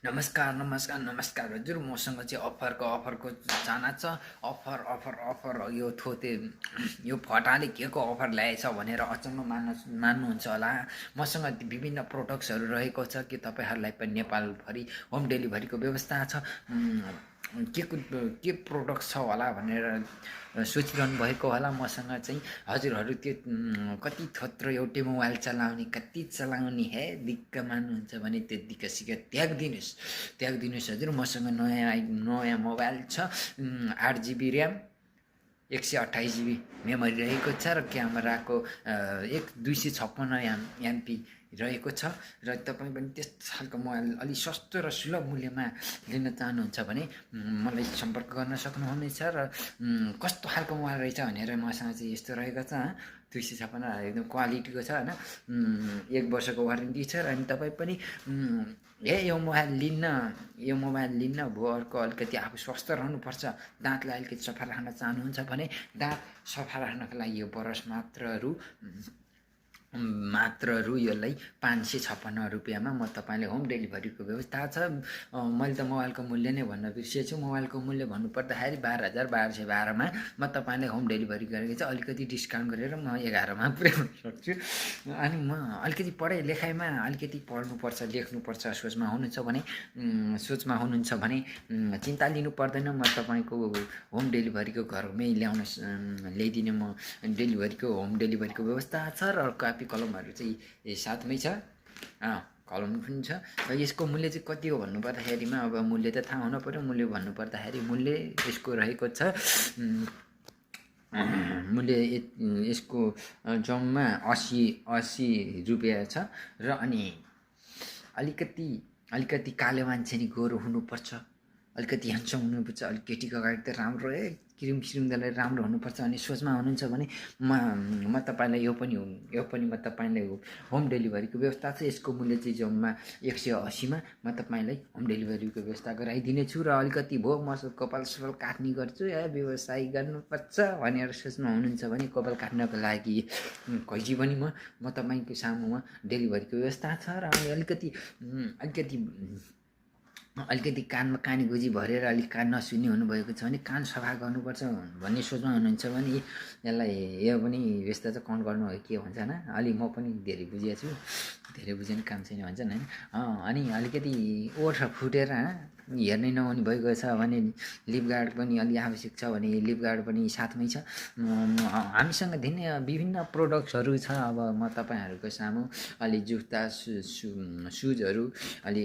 नमस्कार नमस्कार नमस्कार हजुर, मसँग चाहिँ अफरको चाहना छ। अफर यो थोते यो फटाले के को अफर ल्याएछ भनेर अचम्म मान्नुहुन्छ होला। मसँग विभिन्न प्रोडक्ट्सहरू रहेको छ कि तपाईँहरूलाई पनि नेपालभरि होम डेलिभरीको व्यवस्था छ। के प्रोडक्ट छ होला भनेर सोचिरहनु भएको होला। मसँग चाहिँ हजुरहरू त्यो कति थोत्रो एउटै मोबाइल चलाउने, कति चलाउने हे दिक्क मान्नुहुन्छ भने त्यो दिक्क सिक्क त्यागिदिनुहोस् हजुर। मसँग नयाँ मोबाइल छ। 8 GB ऱ्याम, 128 GB मेमोरी रहेको छ र क्यामेराको 256 MP रहेको छ। र तपाईँ पनि त्यस खालको मोबाइल अलि सस्तो र सुलभ मूल्यमा लिन चाहनुहुन्छ भने मलाई सम्पर्क गर्न सक्नुहुनेछ। र कस्तो खालको मोबाइल रहेछ भनेर मसँग चाहिँ यस्तो रहेको छ। 256 एकदम क्वालिटीको छ होइन, 1 वर्षको वारेन्टी छ। अनि तपाईँ पनि यो मोबाइल लिन्न भयो अर्को अलिकति आफू स्वस्थ रहनुपर्छ, दाँतलाई अलिकति सफा राख्न चाहनुहुन्छ भने दाँत सफा राख्नको लागि यो ब्रस मात्र यसलाई 556 रुपियाँमा म तपाईँले होम डेलिभरीको व्यवस्था छ। मैले त मोबाइलको मूल्य नै भन्न बिर्सेछु। मोबाइलको मूल्य भन्नुपर्दाखेरि 12,1212मा म तपाईँले होम डेलिभरी गरेको चाहिँ अलिकति डिस्काउन्ट गरेर म 11मा पुर्याउन सक्छु। अनि म अलिकति पढाइ लेखाइमा अलिकति पढ्नुपर्छ, लेख्नुपर्छ सोचमा हुनुहुन्छ भने चिन्ता लिनु पर्दैन। म तपाईँको होम डेलिभरीको घरमै ल्याइदिने म होम डेलिभरीको व्यवस्था छ। र कपी कलमहरू चाहिँ साथमै छ, कलम पनि छ। र यसको मूल्य चाहिँ कति हो भन्नुपर्दाखेरिमा अब मूल्य त थाहा हुनु पर्यो। मूल्य भन्नुपर्दाखेरि मूल्य यसको रहेको छ, मूल्य यसको जम्मा 80 रुपियाँ छ। र अनि अलिकति काले मान्छे नि गोरो हुनुपर्छ, अलिकति ह्यान्डसम हुनुपर्छ, अलिक केटीको अगाडि त राम्रो क्रिम दलाई राम्रो हुनुपर्छ। अनि सोचमा हुनुहुन्छ भने म तपाईँलाई यो पनि म तपाईँलाई होम डेलिभरीको व्यवस्था छ। यसको मूल्य चाहिँ जम्मा 180मा म तपाईँलाई होम डेलिभरीको व्यवस्था गराइदिनेछु। र अलिकति भयो म कपाल सपाल काट्ने गर्छु, व्यवसाय गर्नुपर्छ भनेर सोचमा हुनुहुन्छ भने कपाल काट्नको लागि कहिले पनि म तपाईँको सामुमा डेलिभरीको व्यवस्था छ। र अलिकति कानमा कानी गुजी भरेर अलिक कान नसुन्ने हुनुभएको छ भने कान सफा गर्नुपर्छ भन्ने सोचमा हुनुहुन्छ भने यो पनि व्यवस्था चाहिँ कौन गर्नु हो के भन्छ होइन। अलि म पनि धेरै बुझेको छु, धेरै बुझ्ने काम छैन भन्छन् होइन। अनि अलिकति ओठ फुटेर हेर्नै नहुने भएको छ भने लिप गार्ड पनि अलि आवश्यक छ भने लिप गार्ड पनि साथमै छ। हामीसँग विभिन्न प्रोडक्ट्सहरू छ। अब म तपाईँहरूको सामु अलि जुत्ता सुजहरू अलि